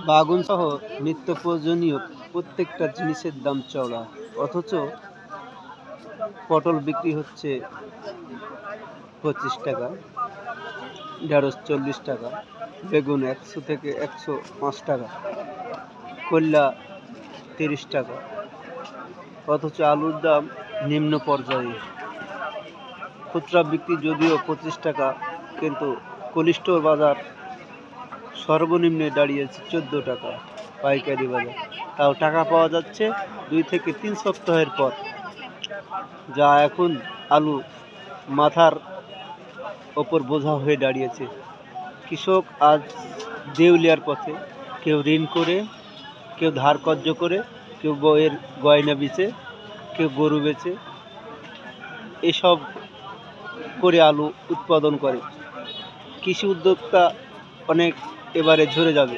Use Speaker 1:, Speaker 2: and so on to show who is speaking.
Speaker 1: বাগুন সহ নিত্য প্রয়োজনীয় প্রত্যেকটা জিনিসের দাম চড়া, অথচ পটল বিক্রি হচ্ছে 25 টাকা, ঢেঁড়স 40 টাকা, বেগুন 100 থেকে 105 টাকা, করলা 30 টাকা, অথচ আলুর দাম নিম্ন পর্যায়ে। খুচরা বিক্রি যদিও 25 টাকা, কিন্তু কোল্ড স্টোর বাজার সর্বনিম্নে দাঁড়িয়েছে 14 টাকা পাইকারি বাজার। তাও টাকা পাওয়া যাচ্ছে 2 থেকে 3 সপ্তাহের পর, যা এখন আলু মাথার ওপর বোঝা হয়ে দাঁড়িয়েছে। কৃষক আজ দেউলিয়ার পথে, কেউ ঋণ করে, কেউ ধার কর্জ করে, কেউ বইয়ের গয়না বেচে, কেউ গরু বেচে, এসব করে আলু উৎপাদন করে। কৃষি উদ্যোক্তা অনেক এবারে ঝরে যাবে।